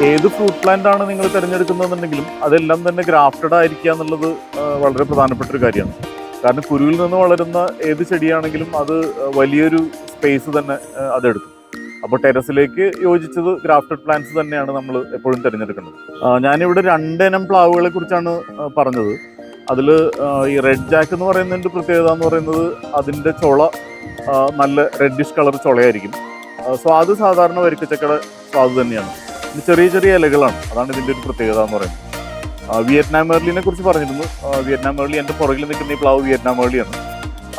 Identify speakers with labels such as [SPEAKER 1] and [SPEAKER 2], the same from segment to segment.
[SPEAKER 1] ഏത് fruit plant ആണ് നിങ്ങൾ തിരഞ്ഞെടുക്കുന്നതെന്നുണ്ടെങ്കിലും അതെല്ലാം തന്നെ ഗ്രാഫ്റ്റഡ് ആയിരിക്കുക എന്നുള്ളത് വളരെ പ്രധാനപ്പെട്ട ഒരു കാര്യമാണ്. കാരണം കുരുവിൽ നിന്ന് വളരുന്ന ഏത് ചെടിയാണെങ്കിലും അത് വലിയൊരു സ്പേസ് തന്നെ അതെടുക്കും. അപ്പോൾ ടെറസിലേക്ക് യോജിച്ചത് ഗ്രാഫ്റ്റഡ് പ്ലാന്റ്സ് തന്നെയാണ് നമ്മൾ എപ്പോഴും തിരഞ്ഞെടുക്കേണ്ടത്. ഞാനിവിടെ 2 ഇനം പ്ലാവുകളെ കുറിച്ചാണ് പറഞ്ഞത്. അതിൽ ഈ റെഡ് ജാക്ക് എന്ന് പറയുന്നതിൻ്റെ പ്രത്യേകത എന്ന് പറയുന്നത് അതിൻ്റെ ചുള നല്ല റെഡിഷ് കളർ ചുളയായിരിക്കും. സ്വാദ് സാധാരണ വരിക്കച്ചക്കയുടെ സ്വാദ് തന്നെയാണ്. ഇത് ചെറിയ ചെറിയ ഇലകളാണ്, അതാണ് ഇതിൻ്റെ ഒരു പ്രത്യേകത എന്ന് പറയുന്നത്. വിയറ്റ്നാം മേർലിനെ കുറിച്ച് പറഞ്ഞിരുന്നു. വിയറ്റ്നാം മേർലി എൻ്റെ പുറകിൽ നിൽക്കുന്ന ഈ പ്ലാവ് വിയറ്റ്നാം മേർലിയാണ്.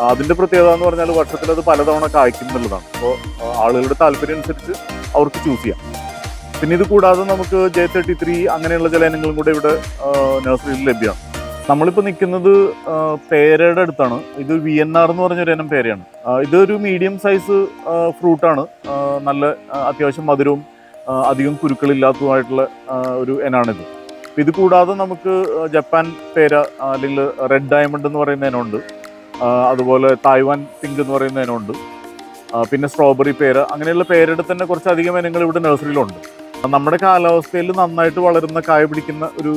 [SPEAKER 1] അതിൻ്റെ പ്രത്യേകത എന്ന് പറഞ്ഞാൽ വർഷത്തിൽ അത് പലതവണ കായ്ക്കും എന്നുള്ളതാണ്. അപ്പോൾ ആളുകളുടെ താല്പര്യം അനുസരിച്ച് അവർക്ക് ചൂസ് ചെയ്യാം. പിന്നെ ഇത് കൂടാതെ നമുക്ക് J33 അങ്ങനെയുള്ള ചില ഇനങ്ങളും കൂടെ ഇവിടെ നഴ്സറിയിൽ ലഭ്യമാണ്. നമ്മളിപ്പോൾ നിൽക്കുന്നത് പേരയുടെ അടുത്താണ്. ഇത് VNR എന്ന് പറഞ്ഞൊരു ഇനം പേരയാണ്. ഇതൊരു മീഡിയം സൈസ് ഫ്രൂട്ടാണ്. നല്ല അത്യാവശ്യം മധുരവും അധികം കുരുക്കളില്ലാത്തതുമായിട്ടുള്ള ഒരു ഇനാണിത്. ഇത് കൂടാതെ നമുക്ക് ജപ്പാൻ പേര അല്ലെങ്കിൽ റെഡ് ഡയമണ്ട് എന്ന് പറയുന്ന ഇനമുണ്ട്. അതുപോലെ തായ്വാൻ പിങ്ക് എന്ന് പറയുന്ന ഇനമുണ്ട്. പിന്നെ സ്ട്രോബെറി പേര, അങ്ങനെയുള്ള പേരയുടെ തന്നെ കുറച്ചധികം ഇനങ്ങൾ ഇവിടെ നഴ്സറിയിലുണ്ട്. നമ്മുടെ കാലാവസ്ഥയിൽ നന്നായിട്ട് വളരുന്ന കായ പിടിക്കുന്ന ഒരു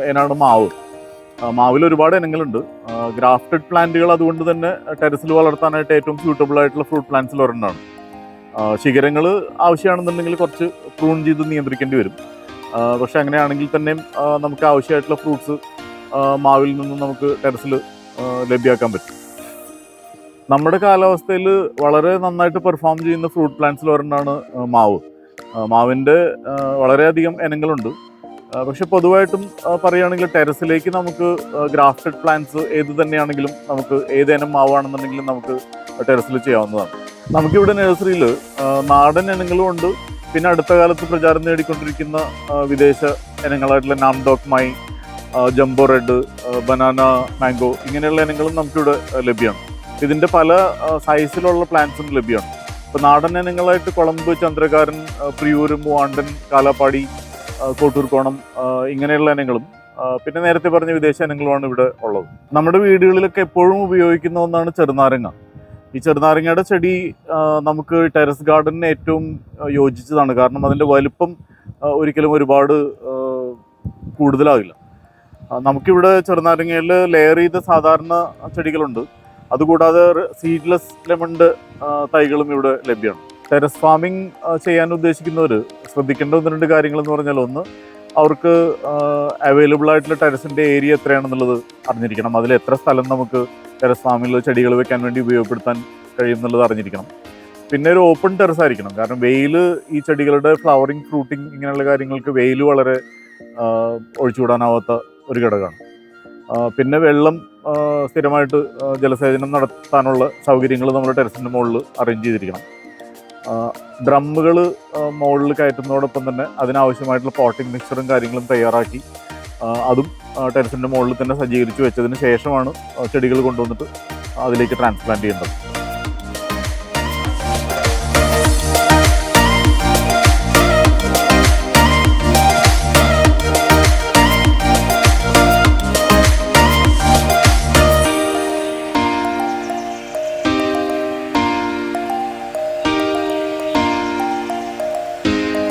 [SPEAKER 1] ഇനമാണ് മാവ്. മാവിൽ ഒരുപാട് ഇനങ്ങളുണ്ട്. ഗ്രാഫ്റ്റഡ് പ്ലാന്റുകൾ അതുകൊണ്ട് തന്നെ ടെറസിൽ വളർത്താനായിട്ട് ഏറ്റവും സ്യൂട്ടബിൾ ആയിട്ടുള്ള ഫ്രൂട്ട് പ്ലാന്റ്സിൽ ഒരെണ്ണമാണ്. ശിഖരങ്ങൾ ആവശ്യമാണെന്നുണ്ടെങ്കിൽ കുറച്ച് പ്രൂൺ ചെയ്ത് നിയന്ത്രിക്കേണ്ടി വരും. പക്ഷെ അങ്ങനെയാണെങ്കിൽ തന്നെയും നമുക്ക് ആവശ്യമായിട്ടുള്ള ഫ്രൂട്ട്സ് മാവിൽ നിന്നും നമുക്ക് ടെറസിൽ ലഭ്യമാക്കാൻ പറ്റും. നമ്മുടെ കാലാവസ്ഥയിൽ വളരെ നന്നായിട്ട് പെർഫോം ചെയ്യുന്ന ഫ്രൂട്ട് പ്ലാന്റ്സിൽ ഒരെണ്ണമാണ് മാവ്. മാവിൻ്റെ വളരെയധികം ഇനങ്ങളുണ്ട്. പക്ഷെ പൊതുവായിട്ടും പറയുകയാണെങ്കിൽ ടെറസിലേക്ക് നമുക്ക് ഗ്രാഫ്റ്റഡ് പ്ലാന്റ്സ് ഏത് തന്നെയാണെങ്കിലും നമുക്ക് ഏതിനം മാവാണെന്നുണ്ടെങ്കിലും നമുക്ക് ടെറസിൽ ചെയ്യാവുന്നതാണ്. നമുക്കിവിടെ നഴ്സറിയിൽ നാടൻ ഇനങ്ങളും ഉണ്ട്. പിന്നെ അടുത്ത കാലത്ത് പ്രചാരം നേടിക്കൊണ്ടിരിക്കുന്ന വിദേശ ഇനങ്ങളായിട്ടുള്ള നാംഡോക്ക് മൈ, ജംബോ റെഡ്, ബനാന മാംഗോ ഇങ്ങനെയുള്ള ഇനങ്ങളും നമുക്കിവിടെ ലഭ്യമാണ്. ഇതിൻ്റെ പല സൈസിലുള്ള പ്ലാന്റ്സും ലഭ്യമാണ്. ഇപ്പോൾ നാടൻ ഇനങ്ങളായിട്ട് കുളമ്പ്, ചന്ദ്രകാരൻ, പ്രിയൂര്, മൂവാണ്ടൻ, കാലാപ്പാടി, കോട്ടൂർക്കോണം ഇങ്ങനെയുള്ള ഇനങ്ങളും പിന്നെ നേരത്തെ പറഞ്ഞ വിദേശ ഇനങ്ങളുമാണ് ഇവിടെ ഉള്ളത്. നമ്മുടെ വീടുകളിലൊക്കെ എപ്പോഴും ഉപയോഗിക്കുന്ന ഒന്നാണ് ചെറുനാരങ്ങ. ഈ ചെറുനാരങ്ങയുടെ ചെടി നമുക്ക് ടെറസ് ഗാർഡനിന് ഏറ്റവും യോജിച്ചതാണ്. കാരണം അതിൻ്റെ വലുപ്പം ഒരിക്കലും ഒരുപാട് കൂടുതലാവില്ല. നമുക്കിവിടെ ചെറുനാരങ്ങയിൽ ലെയർ ചെയ്ത സാധാരണ ചെടികളുണ്ട്. അതുകൂടാതെ സീഡ്ലെസ് ലെമണിൻ്റെ തൈകളും ഇവിടെ ലഭ്യമാണ്. ടെറസ് ഫാമിംഗ് ചെയ്യാൻ ഉദ്ദേശിക്കുന്നവർ ശ്രദ്ധിക്കേണ്ട 1-2 കാര്യങ്ങളെന്ന് പറഞ്ഞാൽ, ഒന്ന്, അവർക്ക് അവൈലബിൾ ആയിട്ടുള്ള ടെറസിൻ്റെ ഏരിയ എത്രയാണെന്നുള്ളത് അറിഞ്ഞിരിക്കണം. അതിൽ എത്ര സ്ഥലം നമുക്ക് ടെറസ് ഫാമിൽ ചെടികൾ വെക്കാൻ വേണ്ടി ഉപയോഗപ്പെടുത്താൻ കഴിയുമെന്നുള്ളത് അറിഞ്ഞിരിക്കണം. പിന്നെ ഒരു ഓപ്പൺ ടെറസ് ആയിരിക്കണം. കാരണം വെയിൽ ഈ ചെടികളുടെ ഫ്ലവറിങ്, ഫ്രൂട്ടിങ് ഇങ്ങനെയുള്ള കാര്യങ്ങൾക്ക് വെയിൽ വളരെ ഒഴിച്ചുവിടാനാവാത്ത ഒരു ഘടകമാണ്. പിന്നെ വെള്ളം സ്ഥിരമായിട്ട് ജലസേചനം നടത്താനുള്ള സൗകര്യങ്ങൾ നമ്മൾ ടെറസിൻ്റെ മുകളിൽ അറേഞ്ച് ചെയ്തിരിക്കണം. ഡ്രമ്മുകൾ മുകളിൽ കയറ്റുന്നതോടൊപ്പം തന്നെ അതിനാവശ്യമായിട്ടുള്ള പോട്ടിംഗ് മിക്സറും കാര്യങ്ങളും തയ്യാറാക്കി അതും ടെറസിൻ്റെ മുകളിൽ തന്നെ സജ്ജീകരിച്ച് വെച്ചതിന് ശേഷമാണ് ചെടികൾ കൊണ്ടുവന്നിട്ട് അതിലേക്ക് ട്രാൻസ്പ്ലാന്റ് ചെയ്യേണ്ടത്.